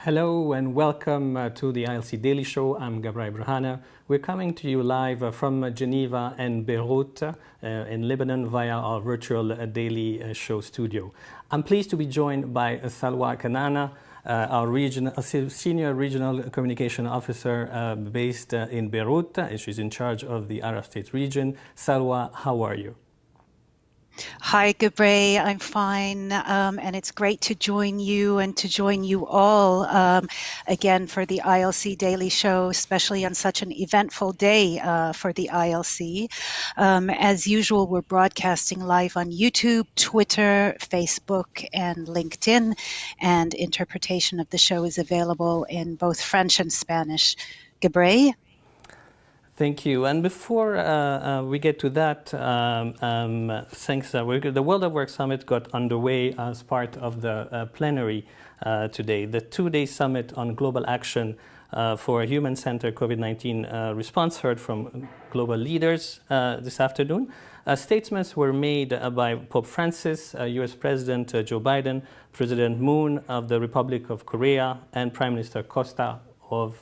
Hello and welcome to the ILC Daily Show. I'm Gabrai Brahana. We're coming to you live from Geneva and Beirut in Lebanon via our virtual daily show studio. I'm pleased to be joined by Salwa Kanana, our senior regional communication officer based in Beirut. She's in charge of the Arab States region. Salwa, how are you? Hi, Gabrai. I'm fine, and it's great to join you and to join you all again for the ILC Daily Show, especially on such an eventful day for the ILC. As usual, we're broadcasting live on YouTube, Twitter, Facebook, and LinkedIn, and interpretation of the show is available in both French and Spanish. Gabrai? Thank you. And before we get to that, thanks. The World at Work Summit got underway as part of the plenary today. The two-day summit on global action for a human-centered COVID-19 response heard from global leaders this afternoon. Statements were made by Pope Francis, U.S. President Joe Biden, President Moon of the Republic of Korea, and Prime Minister Costa of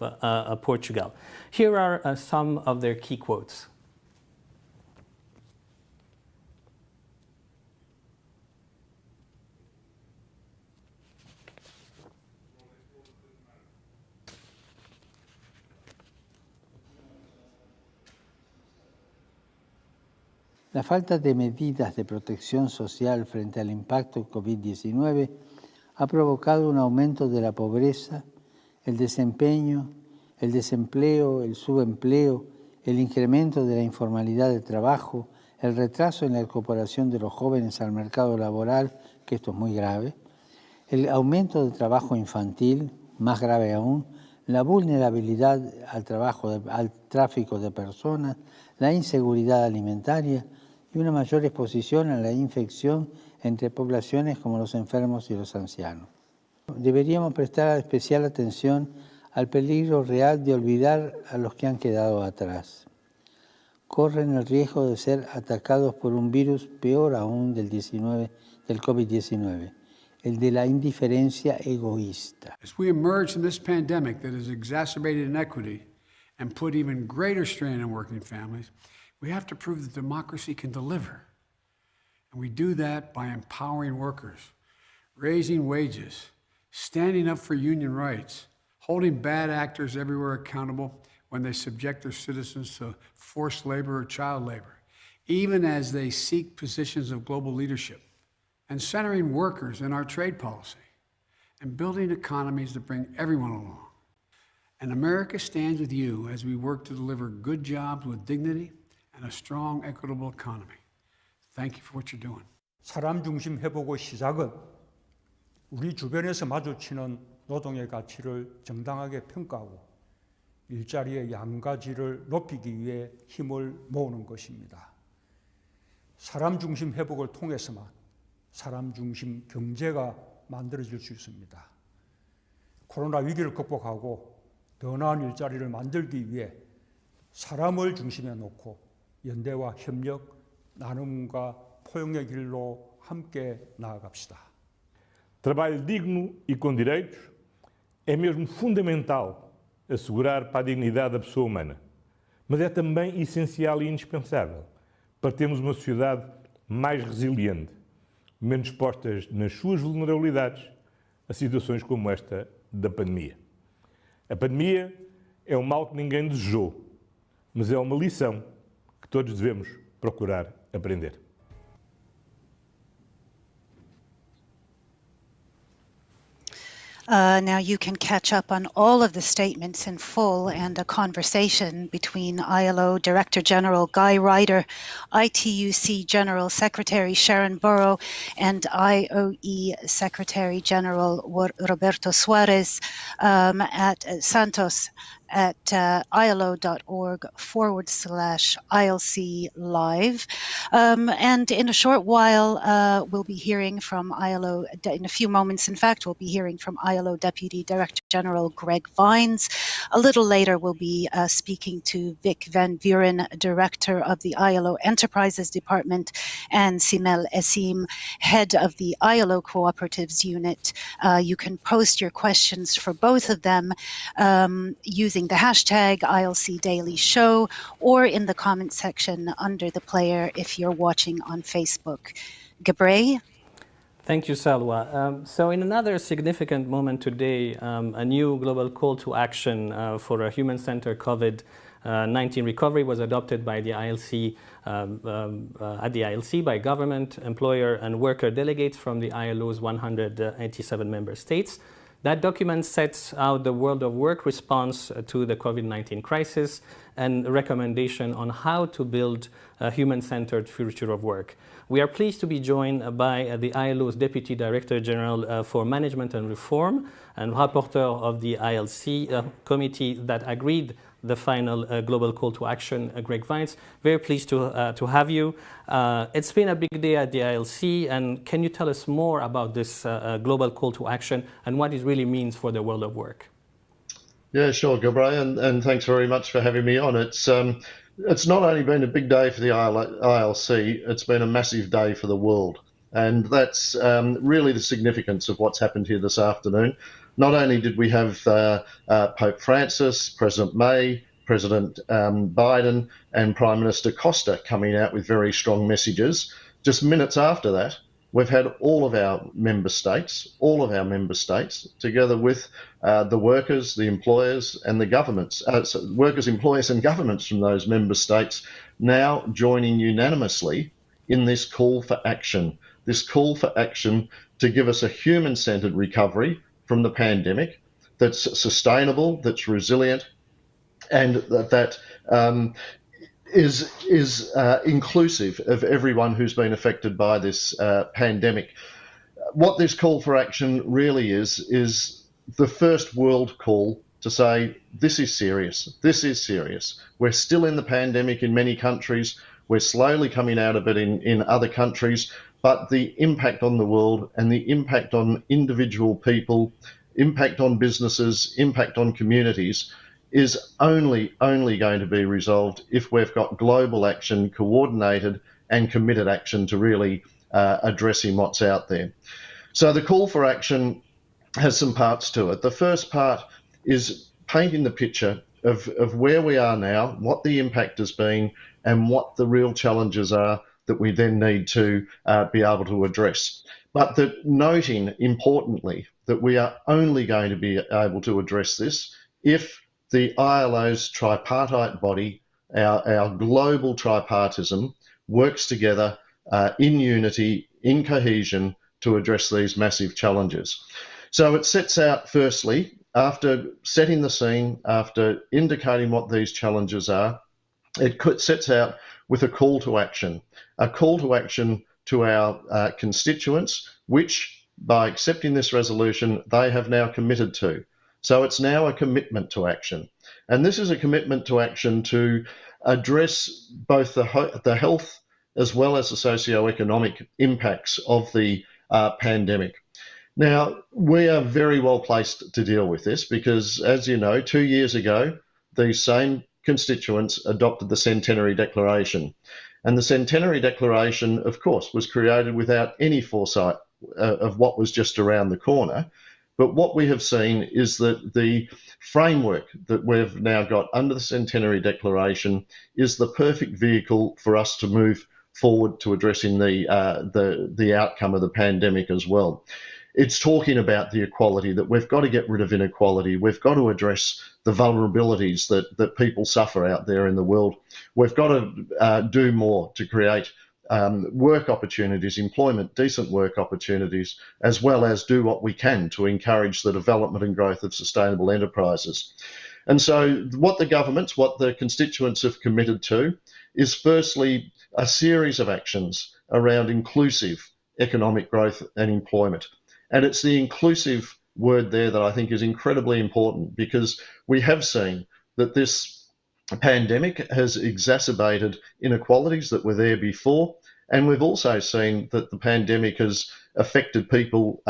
Portugal. Here are some of their key quotes. La falta de medidas de protección social frente al impacto COVID-19 ha provocado un aumento de la pobreza, el desempeño, el desempleo, el subempleo, el incremento de la informalidad de trabajo, el retraso en la incorporación de los jóvenes al mercado laboral, que esto es muy grave, el aumento del trabajo infantil, más grave aún, la vulnerabilidad al tráfico de personas, la inseguridad alimentaria y una mayor exposición a la infección entre poblaciones como los enfermos y los ancianos. Deberíamos prestar especial atención al peligro real de olvidar a los que han quedado atrás. Corren el riesgo de ser atacados por un virus peor aún del COVID-19, el de la indiferencia egoísta. As we emerge from this pandemic that has exacerbated inequity and put even greater strain on working families, we have to prove that democracy can deliver. And we do that by empowering workers, raising wages, standing up for union rights, holding bad actors everywhere accountable when they subject their citizens to forced labor or child labor, even as they seek positions of global leadership, and centering workers in our trade policy, and building economies that bring everyone along. And America stands with you as we work to deliver good jobs with dignity and a strong, equitable economy. Thank you for what you're doing. 사람 중심 회복의 시작은 우리 주변에서 마주치는 노동의 가치를 정당하게 평가하고 일자리의 양가질을 높이기 위해 힘을 모으는 것입니다. 사람 중심 회복을 통해서만 사람 중심 경제가 만들어질 수 있습니다. 코로나 위기를 극복하고 더 나은 일자리를 만들기 위해 사람을 중심에 놓고 연대와 협력, 나눔과 포용의 길로 함께 나아갑시다. Trabalho digno e com direitos é mesmo fundamental assegurar para a dignidade da pessoa humana, mas é também essencial e indispensável para termos uma sociedade mais resiliente, menos expostas nas suas vulnerabilidades a situações como esta da pandemia. A pandemia é um mal que ninguém desejou, mas é uma lição que todos devemos procurar aprender. Now you can catch up on all of the statements in full and a conversation between ILO Director General Guy Ryder, ITUC General Secretary Sharon Burrow, and IOE Secretary General Roberto Suarez at Santos at ilo.org/ILC live. And in a short while, we'll be hearing from ILO, in a few moments, in fact, we'll be hearing from ILO Deputy Director General Greg Vines. A little later, we'll be speaking to Vic Van Buren, Director of the ILO Enterprises Department, and Simel Esim, Head of the ILO Cooperatives Unit. You can post your questions for both of them using the hashtag ILC Daily Show or in the comment section under the player if you're watching on Facebook. Gabriel? Thank you, Salwa. So in another significant moment today, a new global call to action for a human-centered COVID-19 recovery was adopted by the ILC, at the ILC by government, employer, and worker delegates from the ILO's 187 member states. That document sets out the world of work response to the COVID-19 crisis and a recommendation on how to build a human-centered future of work. We are pleased to be joined by the ILO's Deputy Director General for Management and Reform and rapporteur of the ILC committee that agreed the final global call to action, Greg Vines. Very pleased to have you. It's been a big day at the ILC, and can you tell us more about this global call to action and what it really means for the world of work? Yeah, sure, Gabriel, and thanks very much for having me on. It's not only been a big day for the ILC, it's been a massive day for the world. And that's really the significance of what's happened here this afternoon. Not only did we have Pope Francis, President May, President Biden, and Prime Minister Costa coming out with very strong messages, just minutes after that, we've had all of our member states, together with the workers, the employers, and the governments, workers, employers, and governments from those member states now joining unanimously in this call for action. This call for action to give us a human-centered recovery from the pandemic that's sustainable, that's resilient, and that is inclusive of everyone who's been affected by this pandemic. What this call for action really is the first world call to say, this is serious, this is serious. We're still in the pandemic in many countries, we're slowly coming out of it in other countries, but the impact on the world and the impact on individual people, impact on businesses, impact on communities is only going to be resolved if we've got global action, coordinated and committed action to really addressing what's out there. So the call for action has some parts to it. The first part is painting the picture of where we are now, what the impact has been, and what the real challenges are that we then need to be able to address. But noting, importantly, that we are only going to be able to address this if the ILO's tripartite body, our global tripartism, works together in unity, in cohesion, to address these massive challenges. So it sets out, firstly, after setting the scene, after indicating what these challenges are, it sets out with a call to action to our constituents, which by accepting this resolution, they have now committed to. So it's now a commitment to action. And this is a commitment to action to address both the health as well as the socio-economic impacts of the pandemic. Now, we are very well placed to deal with this because, as you know, 2 years ago, these same constituents adopted the Centenary Declaration. And the Centenary Declaration, of course, was created without any foresight of what was just around the corner. But what we have seen is that the framework that we've now got under the Centenary Declaration is the perfect vehicle for us to move forward to addressing the outcome of the pandemic as well. It's talking about the equality, that we've got to get rid of inequality. We've got to address the vulnerabilities that people suffer out there in the world. We've got to do more to create work opportunities, employment, decent work opportunities, as well as do what we can to encourage the development and growth of sustainable enterprises. And so what the constituents have committed to is firstly a series of actions around inclusive economic growth and employment. And it's the inclusive word there that I think is incredibly important because we have seen that this pandemic has exacerbated inequalities that were there before. And we've also seen that the pandemic has affected people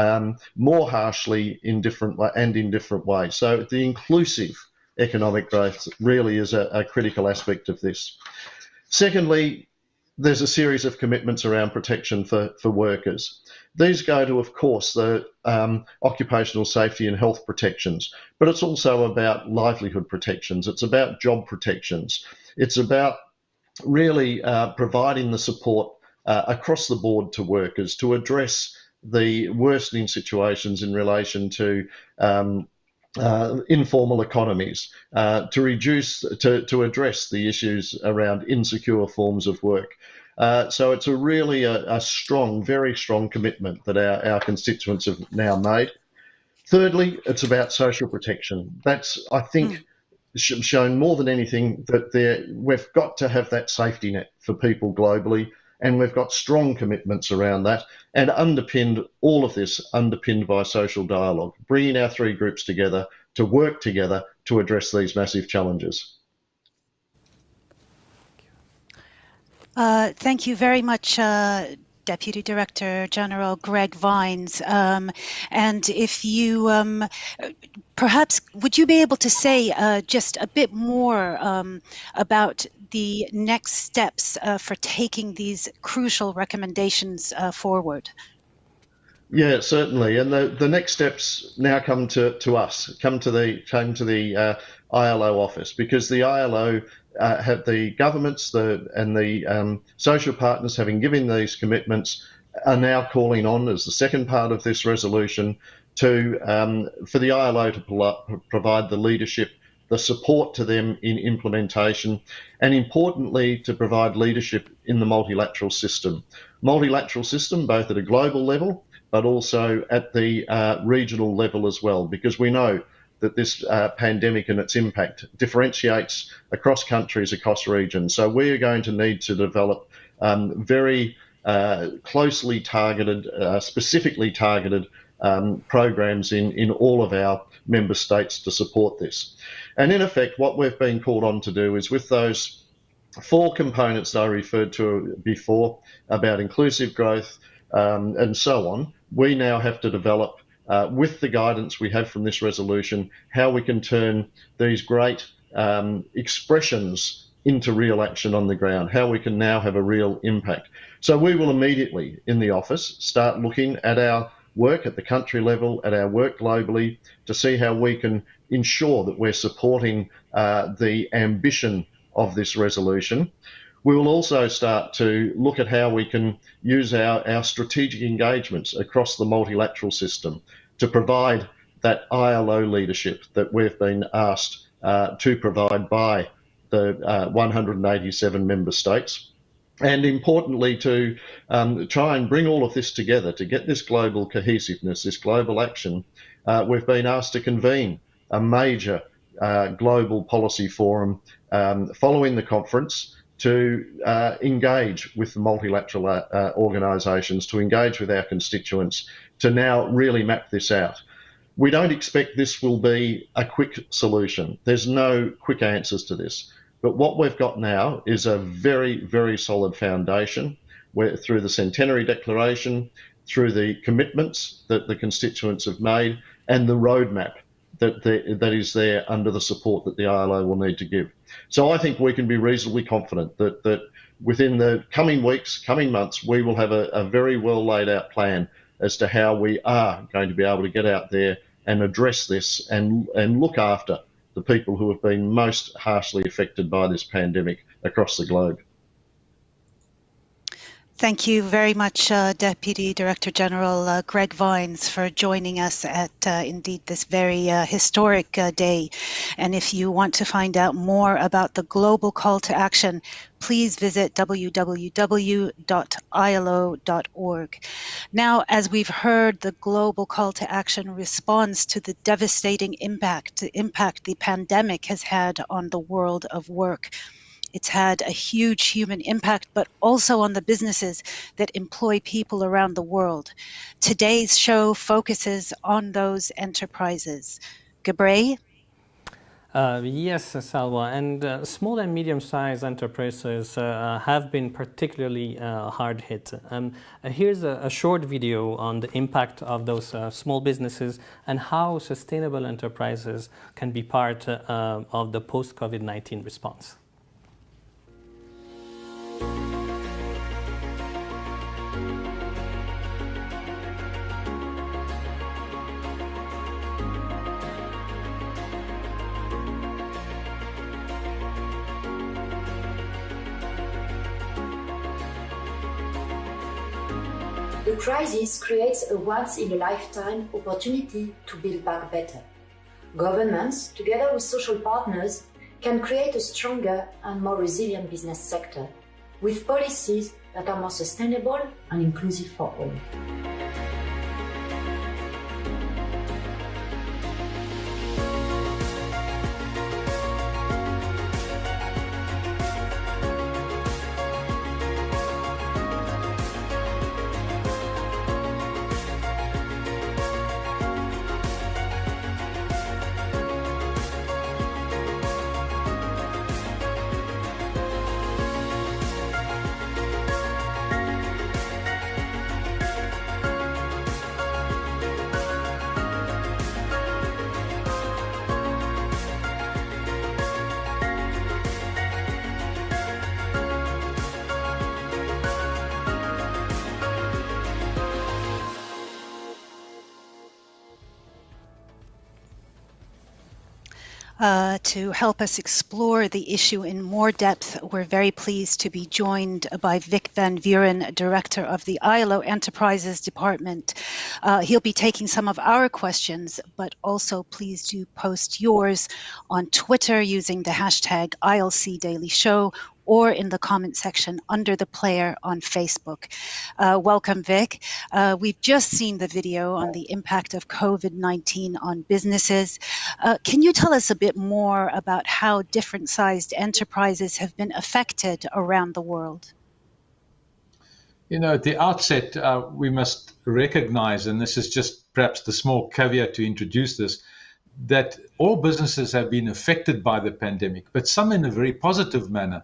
more harshly in different ways. So the inclusive economic growth really is a critical aspect of this. Secondly, there's a series of commitments around protection for workers. These go to, of course, the occupational safety and health protections, but it's also about livelihood protections. It's about job protections. It's about really providing the support across the board to workers to address the worsening situations in relation to informal economies, to address the issues around insecure forms of work. So it's a strong, very strong commitment that our constituents have now made. Thirdly, it's about social protection. That's, I think, shown more than anything that we've got to have that safety net for people globally, and we've got strong commitments around that, and all of this underpinned by social dialogue, bringing our three groups together to work together to address these massive challenges. Thank you very much, Deputy Director General Greg Vines. And if you perhaps would you be able to say just a bit more about the next steps for taking these crucial recommendations forward? Yeah, certainly. And the next steps now come to us, come to the ILO office, because the ILO have the governments and the social partners, having given these commitments, are now calling on, as the second part of this resolution, for the ILO to provide the leadership, the support to them in implementation, and importantly, to provide leadership in the multilateral system. Multilateral system, both at a global level, but also at the regional level as well, because we know that this pandemic and its impact differentiates across countries, across regions. So we are going to need to develop very closely targeted, specifically targeted programs in all of our member states to support this. And in effect, what we've been called on to do is, with those four components that I referred to before about inclusive growth and so on, we now have to develop, with the guidance we have from this resolution, how we can turn these great expressions into real action on the ground, how we can now have a real impact. So we will immediately, in the office, start looking at our work at the country level, at our work globally, to see how we can ensure that we're supporting the ambition of this resolution. We will also start to look at how we can use our strategic engagements across the multilateral system to provide that ILO leadership that we've been asked to provide by the 187 member states. And importantly, to try and bring all of this together to get this global cohesiveness, this global action. We've been asked to convene a major global policy forum following the conference to engage with the multilateral organisations, to engage with our constituents, to now really map this out. We don't expect this will be a quick solution. There's no quick answers to this. But what we've got now is a very, very solid foundation where, through the Centenary Declaration, through the commitments that the constituents have made, and the roadmap that is there under the support that the ILO will need to give. So I think we can be reasonably confident that within the coming weeks, coming months, we will have a very well laid out plan as to how we are going to be able to get out there and address this and look after the people who have been most harshly affected by this pandemic across the globe. Thank you very much, Deputy Director General Greg Vines, for joining us at indeed this very historic day. And if you want to find out more about the global call to action, please visit www.ilo.org. Now, as we've heard, the global call to action responds to the devastating impact the pandemic has had on the world of work. It's had a huge human impact, but also on the businesses that employ people around the world. Today's show focuses on those enterprises. Gabriel? Yes, Salwa, and small and medium-sized enterprises have been particularly hard hit. Here's a short video on the impact of those small businesses and how sustainable enterprises can be part of the post-COVID-19 response. The crisis creates a once-in-a-lifetime opportunity to build back better. Governments, together with social partners, can create a stronger and more resilient business sector, with policies that are more sustainable and inclusive for all. To help us explore the issue in more depth, we're very pleased to be joined by Vic van Vuren, Director of the ILO Enterprises Department. He'll be taking some of our questions, but also please do post yours on Twitter using the hashtag ILC Daily Show or in the comment section under the player on Facebook. Welcome, Vic. We've just seen the video on the impact of COVID-19 on businesses. Can you tell us a bit more about how different sized enterprises have been affected around the world? You know, at the outset, we must recognize, and this is just perhaps the small caveat to introduce this, that all businesses have been affected by the pandemic, but some in a very positive manner.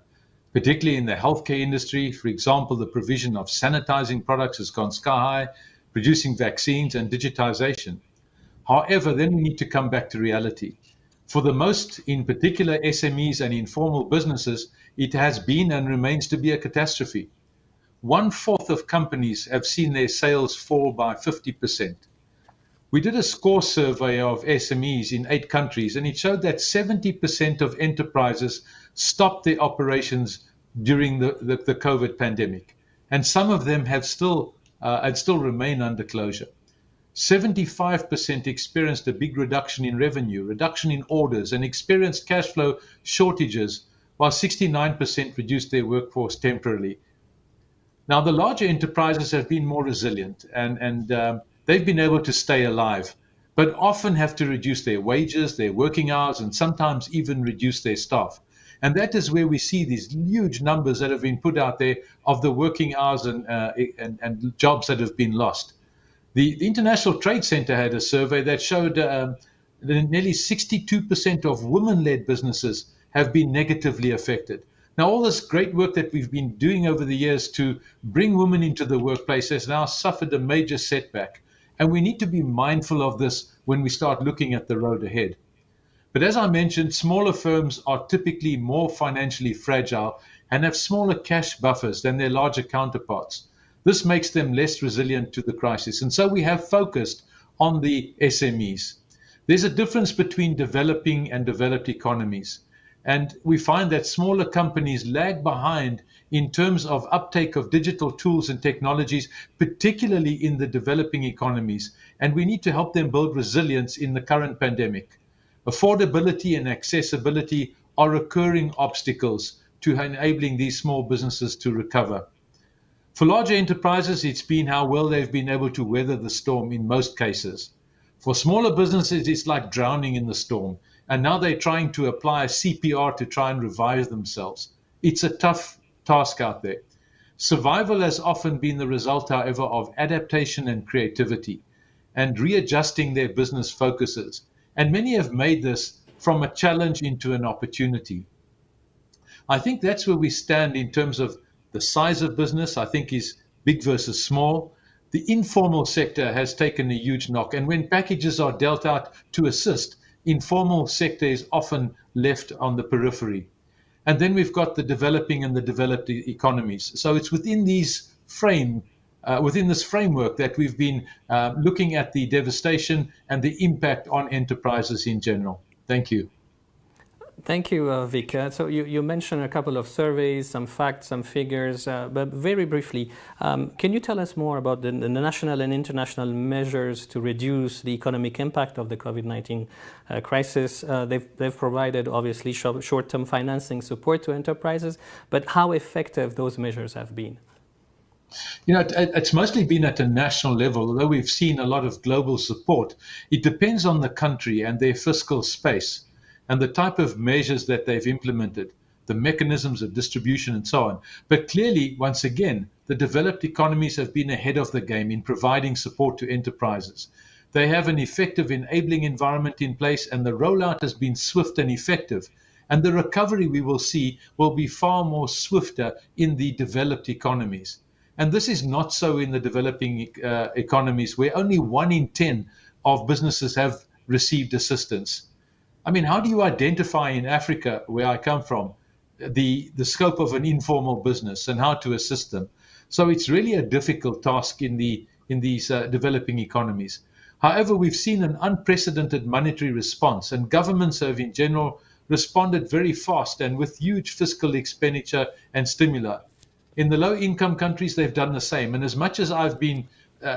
Particularly in the healthcare industry, for example, the provision of sanitizing products has gone sky high, producing vaccines and digitization. However, then we need to come back to reality. For the most, in particular SMEs and informal businesses, it has been and remains to be a catastrophe. 1/4 of companies have seen their sales fall by 50%. We did a score survey of SMEs in 8 countries, and it showed that 70% of enterprises stopped their operations during the COVID pandemic. And some of them have still remain under closure. 75% experienced a big reduction in revenue, reduction in orders, and experienced cash flow shortages, while 69% reduced their workforce temporarily. Now, the larger enterprises have been more resilient, and they've been able to stay alive, but often have to reduce their wages, their working hours, and sometimes even reduce their staff. And that is where we see these huge numbers that have been put out there of the working hours and jobs that have been lost. The International Trade Center had a survey that showed that nearly 62% of women-led businesses have been negatively affected. Now, all this great work that we've been doing over the years to bring women into the workplace has now suffered a major setback. And we need to be mindful of this when we start looking at the road ahead. But as I mentioned, smaller firms are typically more financially fragile and have smaller cash buffers than their larger counterparts. This makes them less resilient to the crisis. And so we have focused on the SMEs. There's a difference between developing and developed economies. And we find that smaller companies lag behind in terms of uptake of digital tools and technologies, particularly in the developing economies. And we need to help them build resilience in the current pandemic. Affordability and accessibility are recurring obstacles to enabling these small businesses to recover. For larger enterprises, it's been how well they've been able to weather the storm in most cases. For smaller businesses, it's like drowning in the storm. And now they're trying to apply CPR to try and revive themselves. It's a tough task out there. Survival has often been the result, however, of adaptation and creativity and readjusting their business focuses. And many have made this from a challenge into an opportunity. I think that's where we stand in terms of the size of business, I think is big versus small. The informal sector has taken a huge knock. And when packages are dealt out to assist, informal sector is often left on the periphery. And then we've got the developing and the developed economies. So it's within this framework that we've been looking at the devastation and the impact on enterprises in general. Thank you. Thank you, Vic. So you mentioned a couple of surveys, some facts, some figures, but very briefly, can you tell us more about the national and international measures to reduce the economic impact of the COVID-19 crisis? They've provided, obviously, short-term financing support to enterprises, but how effective those measures have been? It's mostly been at a national level, although we've seen a lot of global support. It depends on the country and their fiscal space, and the type of measures that they've implemented, the mechanisms of distribution and so on. But clearly, once again, the developed economies have been ahead of the game in providing support to enterprises. They have an effective enabling environment in place, and the rollout has been swift and effective. And the recovery we will see will be far more swifter in the developed economies. And this is not so in the developing economies, where only 1 in 10 of businesses have received assistance. I mean, how do you identify in Africa, where I come from, the scope of an informal business and how to assist them? So it's really a difficult task in these developing economies. However, we've seen an unprecedented monetary response, and governments have in general responded very fast and with huge fiscal expenditure and stimuli. In the low-income countries, they've done the same. And as much as I've been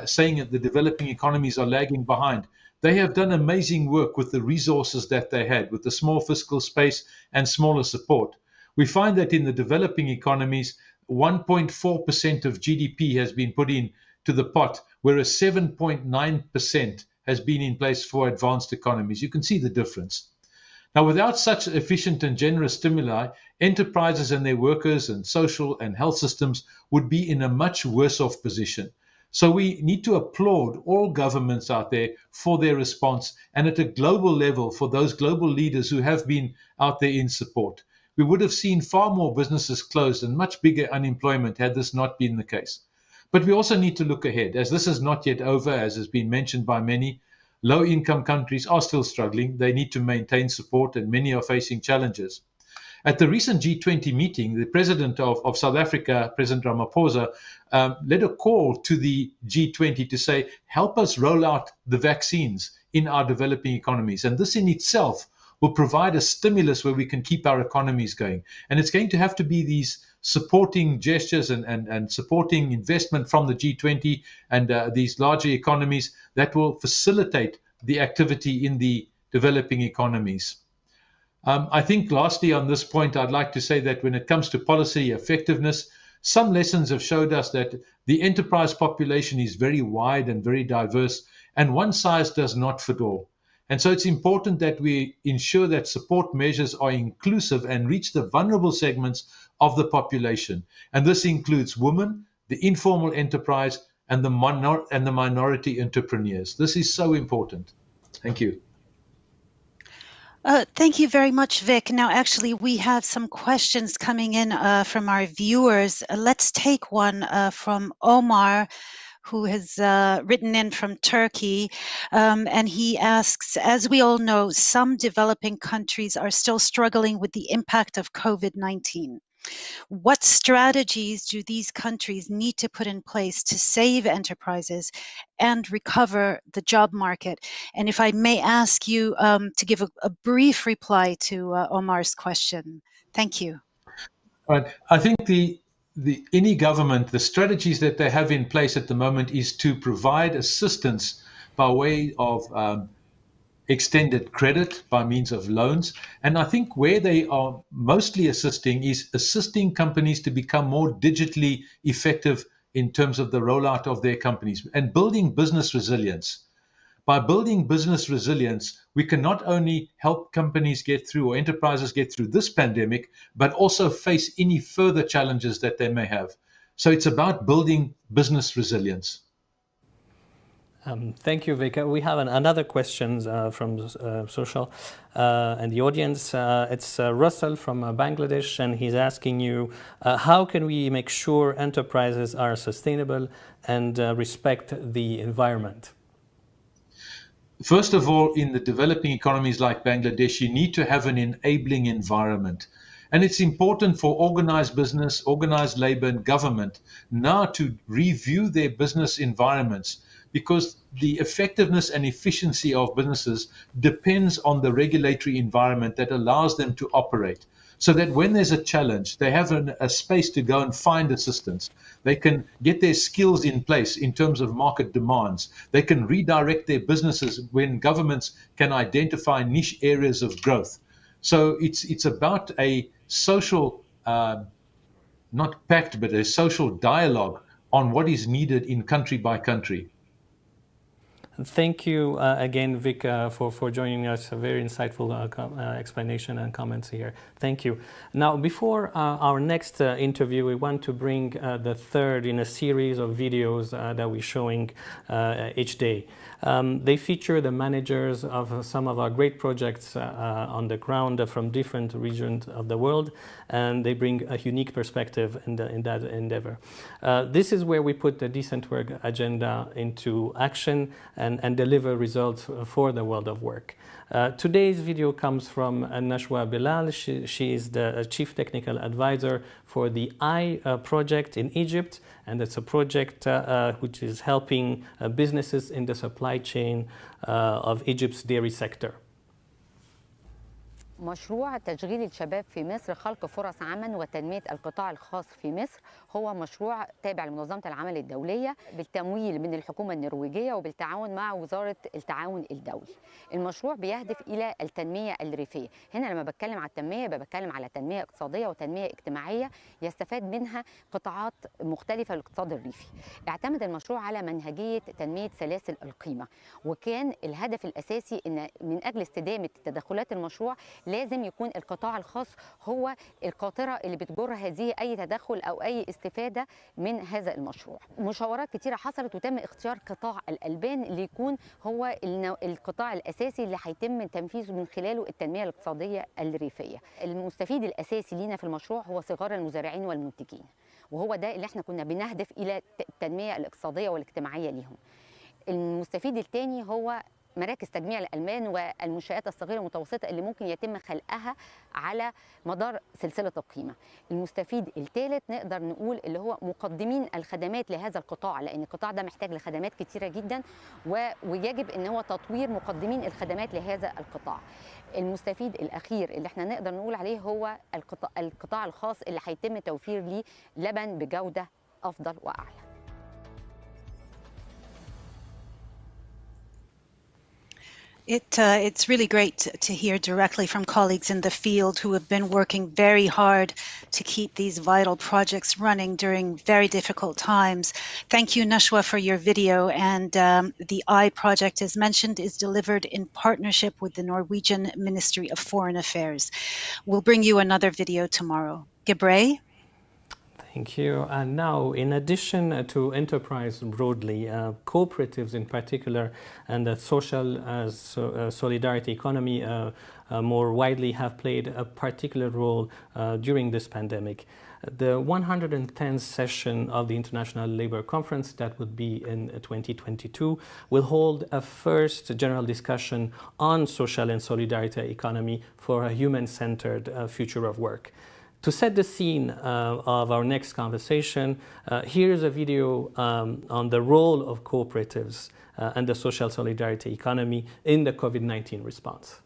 saying that the developing economies are lagging behind, they have done amazing work with the resources that they had, with the small fiscal space and smaller support. We find that in the developing economies, 1.4% of GDP has been put in to the pot, whereas 7.9% has been in place for advanced economies. You can see the difference. Now, without such efficient and generous stimuli, enterprises and their workers and social and health systems would be in a much worse off position. So we need to applaud all governments out there for their response, and at a global level for those global leaders who have been out there in support. We would have seen far more businesses closed and much bigger unemployment had this not been the case. But we also need to look ahead, as this is not yet over, as has been mentioned by many. Low-income countries are still struggling. They need to maintain support, and many are facing challenges. At the recent G20 meeting, the president of South Africa, President Ramaphosa, led a call to the G20 to say, help us roll out the vaccines in our developing economies. And this in itself will provide a stimulus where we can keep our economies going. And it's going to have to be these supporting gestures and supporting investment from the G20 and these larger economies that will facilitate the activity in the developing economies. I think lastly on this point, I'd like to say that when it comes to policy effectiveness, some lessons have showed us that the enterprise population is very wide and very diverse, and one size does not fit all. And so it's important that we ensure that support measures are inclusive and reach the vulnerable segments of the population. And this includes women, the informal enterprise, and the minority entrepreneurs. This is so important. Thank you. Thank you very much, Vic. Now, actually, we have some questions coming in from our viewers. Let's take one from Omar, who has written in from Turkey. And he asks, as we all know, some developing countries are still struggling with the impact of COVID-19. What strategies do these countries need to put in place to save enterprises and recover the job market? And if I may ask you to give a brief reply to Omar's question. Thank you. Right. I think any government, the strategies that they have in place at the moment is to provide assistance by way of extended credit by means of loans. And I think where they are mostly assisting is assisting companies to become more digitally effective in terms of the rollout of their companies and building business resilience. By building business resilience, we can not only help companies get through or enterprises get through this pandemic, but also face any further challenges that they may have. So it's about building business resilience. Thank you, Vika. We have another question from social and the audience. It's Russell from Bangladesh, and he's asking you, how can we make sure enterprises are sustainable and respect the environment? First of all, in the developing economies like Bangladesh, you need to have an enabling environment. And it's important for organized business, organized labor, and government now to review their business environments, because the effectiveness and efficiency of businesses depends on the regulatory environment that allows them to operate. So that when there's a challenge, they have a space to go and find assistance. They can get their skills in place in terms of market demands. They can redirect their businesses when governments can identify niche areas of growth. So it's about a social, not pact, but a social dialogue on what is needed in country by country. Thank you again, Vic, for joining us. A very insightful explanation and comments here. Thank you. Now, before our next interview, we want to bring the third in a series of videos that we're showing each day. They feature the managers of some of our great projects on the ground from different regions of the world, and they bring a unique perspective in that endeavor. This is where we put the decent work agenda into action and deliver results for the world of work. Today's video comes from Nashwa Bilal. She is the Chief Technical Advisor for the I project in Egypt, and it's a project which is helping businesses in the supply chain of Egypt's dairy sector. مشروع تشغيل الشباب في مصر، خلق فرص عمل وتنمية القطاع الخاص في مصر، هو مشروع تابع لمنظمة العمل الدولية بالتمويل من الحكومة النرويجية وبالتعاون مع وزارة التعاون الدولي. المشروع بيهدف إلى التنمية الريفية. هنا لما بتكلم على التنمية بتكلم على تنمية اقتصادية وتنمية اجتماعية يستفاد منها قطاعات مختلفة للاقتصاد الريفي. اعتمد المشروع على منهجية تنمية سلاسل القيمة، وكان الهدف الأساسي إن من أجل استدامة تدخلات المشروع لازم يكون القطاع الخاص هو القاطرة اللي بتجر هذه أي تدخل أو أي استفادة من هذا المشروع. مشاورات كتيرة حصلت وتم اختيار قطاع الألبان اللي يكون هو القطاع الأساسي اللي هيتم تنفيذه من خلاله التنمية الاقتصادية الريفية. المستفيد الأساسي لينا في المشروع هو صغار المزارعين والمنتجين، وهو ده اللي احنا كنا بنهدف إلى التنمية الاقتصادية والاجتماعية ليهم. المستفيد الثاني هو مراكز تجميع الألبان والمنشآت الصغيرة والمتوسطة اللي ممكن يتم خلقها على مدار سلسلة القيمة. المستفيد الثالث نقدر نقول اللي هو مقدمين الخدمات لهذا القطاع، لأن القطاع ده محتاج لخدمات كتيرة جدا ويجب أن هو تطوير مقدمين الخدمات لهذا القطاع. المستفيد الأخير اللي احنا نقدر نقول عليه هو القطاع الخاص اللي هيتم توفير ليه لبن بجودة أفضل وأعلى. It's really great to hear directly from colleagues in the field who have been working very hard to keep these vital projects running during very difficult times. Thank you, Nashwa, for your video. And the I project, as mentioned, is delivered in partnership with the Norwegian Ministry of Foreign Affairs. We'll bring you another video tomorrow. Gebre? Thank you. And now, in addition to enterprise broadly, cooperatives in particular, and the social solidarity economy more widely have played a particular role during this pandemic. The 110th session of the International Labour Conference, that would be in 2022, will hold a first general discussion on social and solidarity economy for a human-centered future of work. To set the scene of our next conversation, here's a video on the role of cooperatives and the social solidarity economy in the COVID-19 response.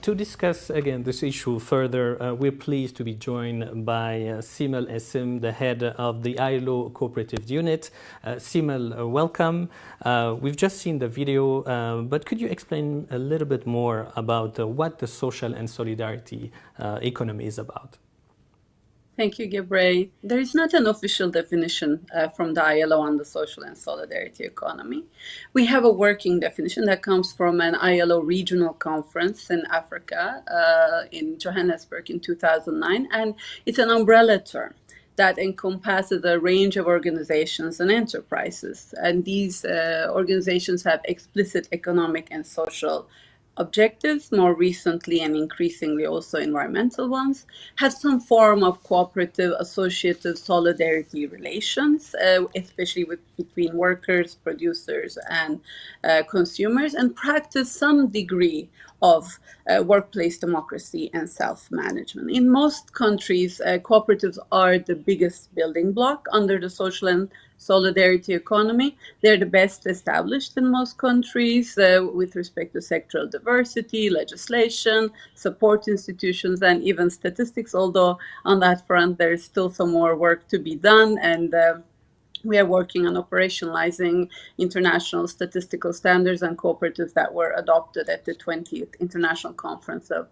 To discuss again this issue further, we're pleased to be joined by Simel Esim, the head of the ILO Cooperative Unit. Simel, welcome. We've just seen the video, but could you explain a little bit more about what the social and solidarity economy is about? Thank you, Gebre. There is not an official definition from the ILO on the social and solidarity economy. We have a working definition that comes from an ILO regional conference in Africa, in Johannesburg in 2009, and it's an umbrella term that encompasses a range of organizations and enterprises. And these organizations have explicit economic and social objectives, more recently and increasingly also environmental ones, have some form of cooperative, associative solidarity relations, especially between workers, producers, and consumers, and practice some degree of workplace democracy and self-management. In most countries, cooperatives are the biggest building block under the social and solidarity economy. They're the best established in most countries with respect to sectoral diversity, legislation, support institutions, and even statistics, although on that front there is still some more work to be done, and we are working on operationalizing international statistical standards and cooperatives that were adopted at the 20th International Conference of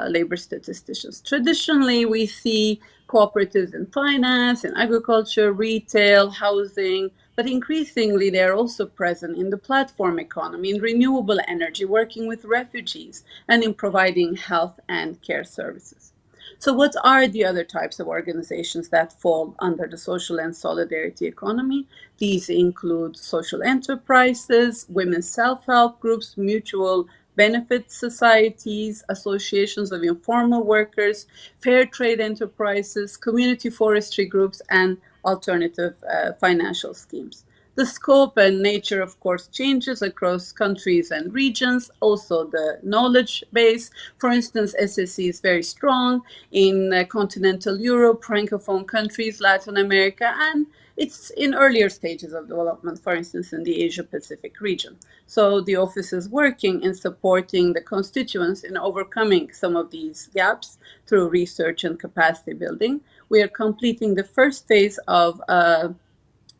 Labor Statisticians. Traditionally, we see cooperatives in finance, in agriculture, retail, housing, but increasingly they are also present in the platform economy, in renewable energy, working with refugees, and in providing health and care services. So what are the other types of organizations that fall under the social and solidarity economy? These include social enterprises, women's self-help groups, mutual benefit societies, associations of informal workers, fair trade enterprises, community forestry groups, and alternative financial schemes. The scope and nature, of course, changes across countries and regions. Also, the knowledge base. For instance, SSE is very strong in continental Europe, Francophone countries, Latin America, and it's in earlier stages of development, for instance, in the Asia-Pacific region. So the office is working in supporting the constituents in overcoming some of these gaps through research and capacity building. We are completing the first phase of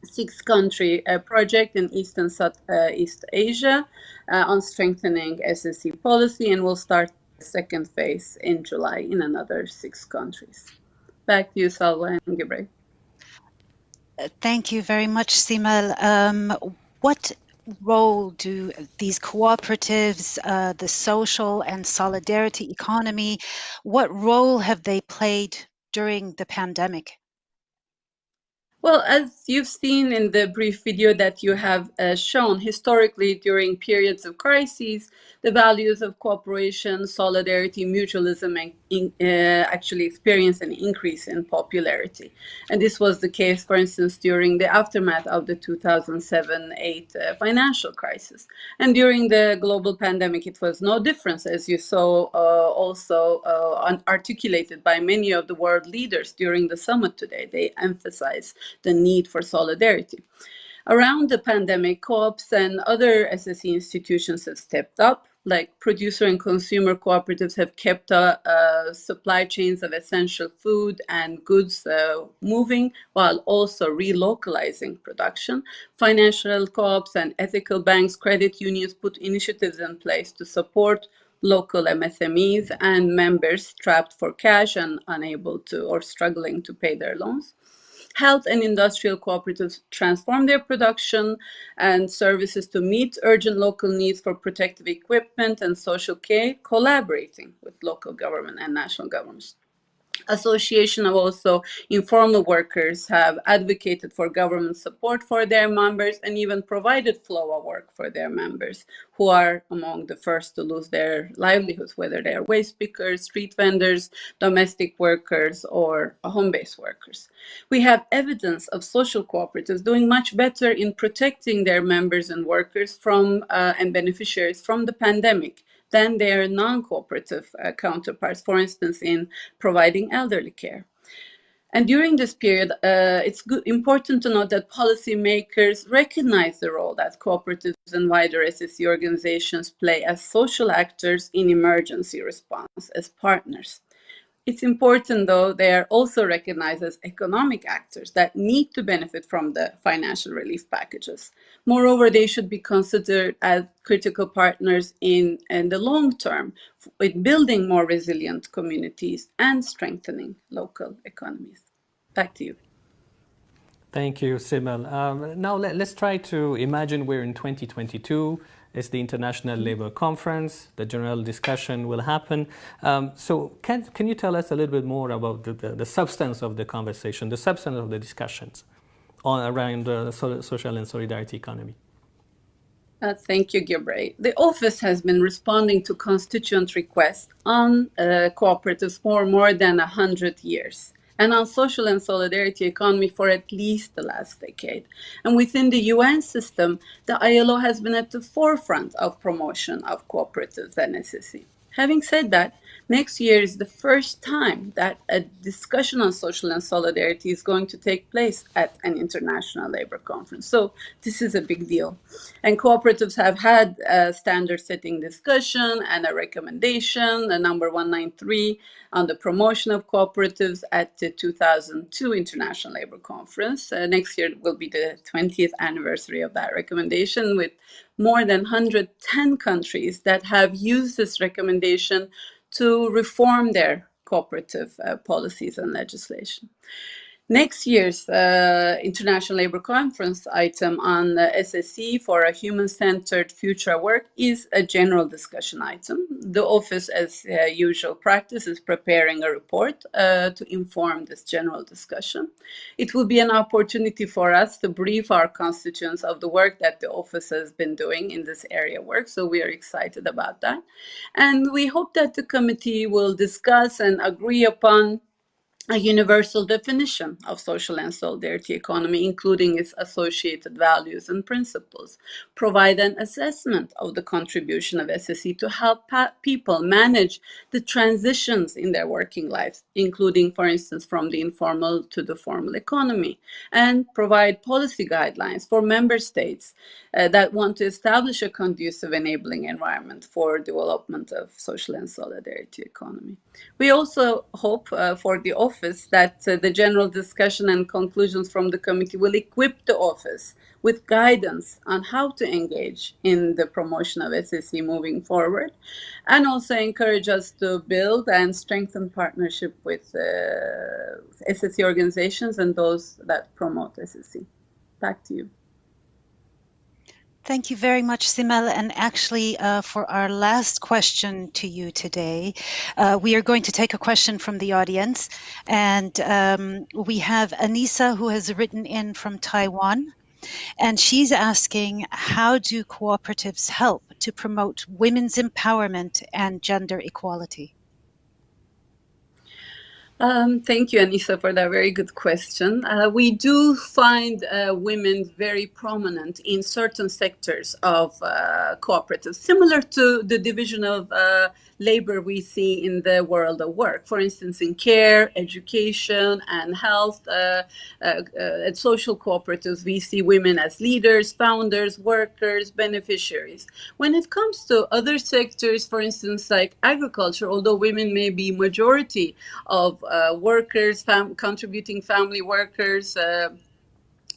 six-country project in East and Southeast Asia on strengthening SSE policy, and we'll start the second phase in July in another 6 countries. Back to you, Salwa and Gebre. Thank you very much, Simel. What role do these cooperatives, the social and solidarity economy, what role have they played during the pandemic? Well, as you've seen in the brief video that you have shown, historically during periods of crises, the values of cooperation, solidarity, mutualism actually experience an increase in popularity. And this was the case, for instance, during the aftermath of the 2007-8 financial crisis. And during the global pandemic, it was no difference, as you saw also articulated by many of the world leaders during the summit today. They emphasize the need for solidarity. Around the pandemic, co-ops and other SSE institutions have stepped up, like producer and consumer cooperatives have kept supply chains of essential food and goods moving while also relocalizing production. Financial co-ops and ethical banks, credit unions put initiatives in place to support local MSMEs and members trapped for cash and unable to or struggling to pay their loans. Health and industrial cooperatives transform their production and services to meet urgent local needs for protective equipment and social care, collaborating with local government and national governments. Association of also informal workers have advocated for government support for their members and even provided flow of work for their members, who are among the first to lose their livelihoods, whether they are waste pickers, street vendors, domestic workers, or home-based workers. We have evidence of social cooperatives doing much better in protecting their members and workers from and beneficiaries from the pandemic than their non-cooperative counterparts, for instance, in providing elderly care. And during this period, it's important to note that policymakers recognize the role that cooperatives and wider SSE organizations play as social actors in emergency response, as partners. It's important, though, they are also recognized as economic actors that need to benefit from the financial relief packages. Moreover, they should be considered as critical partners in the long term with building more resilient communities and strengthening local economies. Back to you. Thank you, Simel. Now let's try to imagine we're in 2022. It's the International Labour Conference. The general discussion will happen. So can you tell us a little bit more about the substance of the conversation, the substance of the discussions around the social and solidarity economy? Thank you, Gibre. The office has been responding to constituent requests on cooperatives for more than 100 years, and on social and solidarity economy for at least the last decade. And within the UN system, the ILO has been at the forefront of promotion of cooperatives and SSE. Having said that, next year is the first time that a discussion on social and solidarity is going to take place at an international labor conference. So this is a big deal. And cooperatives have had a standard-setting discussion and a recommendation, a number 193, on the promotion of cooperatives at the 2002 International Labor Conference. Next year will be the 20th anniversary of that recommendation, with more than 110 countries that have used this recommendation to reform their cooperative policies and legislation. Next year's International Labour Conference item on SSE for a human-centered future work is a general discussion item. The office, as usual practice, is preparing a report to inform this general discussion. It will be an opportunity for us to brief our constituents of the work that the office has been doing in this area of work, so we are excited about that. And we hope that the committee will discuss and agree upon a universal definition of social and solidarity economy, including its associated values and principles, provide an assessment of the contribution of SSE to help people manage the transitions in their working lives, including, for instance, from the informal to the formal economy, and provide policy guidelines for member states that want to establish a conducive enabling environment for development of social and solidarity economy. We also hope for the office that the general discussion and conclusions from the committee will equip the office with guidance on how to engage in the promotion of SSE moving forward, and also encourage us to build and strengthen partnership with SSE organizations and those that promote SSE. Back to you. Thank you very much, Simel. And actually, for our last question to you today, we are going to take a question from the audience. And we have Anissa, who has written in from Taiwan. And she's asking, how do cooperatives help to promote women's empowerment and gender equality? Thank you, Anissa, for that very good question. We do find women very prominent in certain sectors of cooperatives, similar to the division of labor we see in the world of work. For instance, in care, education, and health, at social cooperatives, we see women as leaders, founders, workers, beneficiaries. When it comes to other sectors, for instance, like agriculture, although women may be majority of workers, contributing family workers,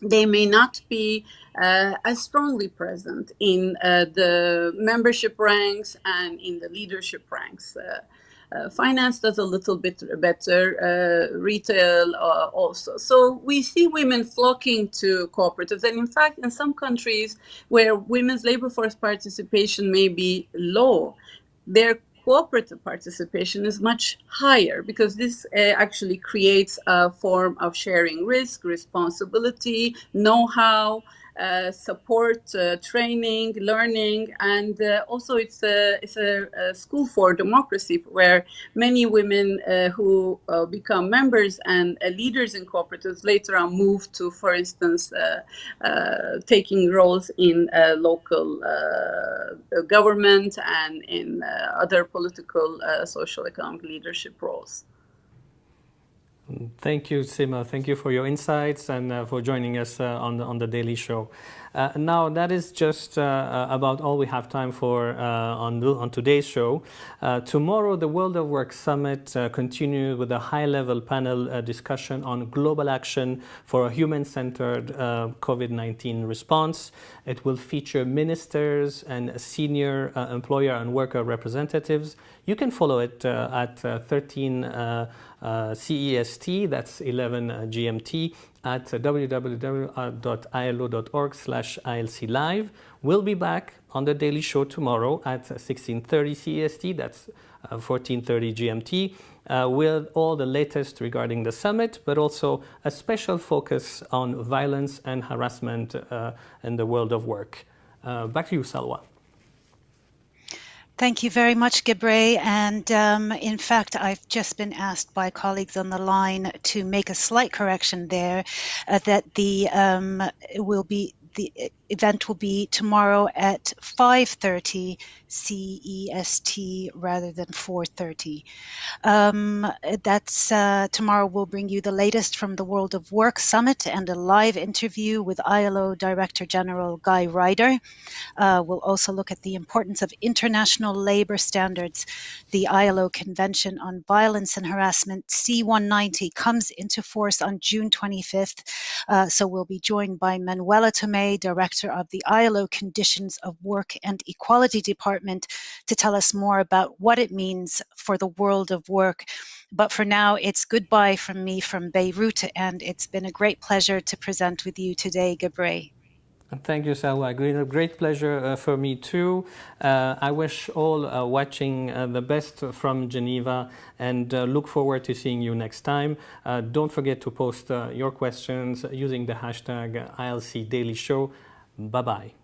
they may not be as strongly present in the membership ranks and in the leadership ranks. Finance does a little bit better, retail also. So we see women flocking to cooperatives. And in fact, in some countries where women's labor force participation may be low, their cooperative participation is much higher, because this actually creates a form of sharing risk, responsibility, know-how, support, training, learning, and also it's a school for democracy, where many women who become members and leaders in cooperatives later on move to, for instance, taking roles in local government and in other political, social, economic leadership roles. Thank you, Simel. Thank you for your insights and for joining us on the Daily Show. Now, that is just about all we have time for on today's show. Tomorrow, the World of Work Summit continues with a high-level panel discussion on global action for a human-centered COVID-19 response. It will feature ministers and senior employer and worker representatives. You can follow it at 13 CEST, that's 11 GMT, at www.ilo.org/ILC Live. We'll be back on the Daily Show tomorrow at 16:30 CEST, that's 14:30 GMT, with all the latest regarding the summit, but also a special focus on violence and harassment in the world of work. Back to you, Salwa. Thank you very much, Gebre. And in fact, I've just been asked by colleagues on the line to make a slight correction there, that the event will be tomorrow at 5:30 CEST rather than 4:30. Tomorrow will bring you the latest from the World of Work Summit and a live interview with ILO Director General Guy Ryder. We'll also look at the importance of international labor standards. The ILO Convention on Violence and Harassment C-190 comes into force on June 25th. So we'll be joined by Manuela Tomei, Director of the ILO Conditions of Work and Equality Department, to tell us more about what it means for the world of work. But for now, it's goodbye from me from Beirut, and it's been a great pleasure to present with you today, Gebre. Thank you, Salwa. A great pleasure for me too. I wish all watching the best from Geneva, and look forward to seeing you next time. Don't forget to post your questions using the hashtag ILC Daily Show. Bye-bye.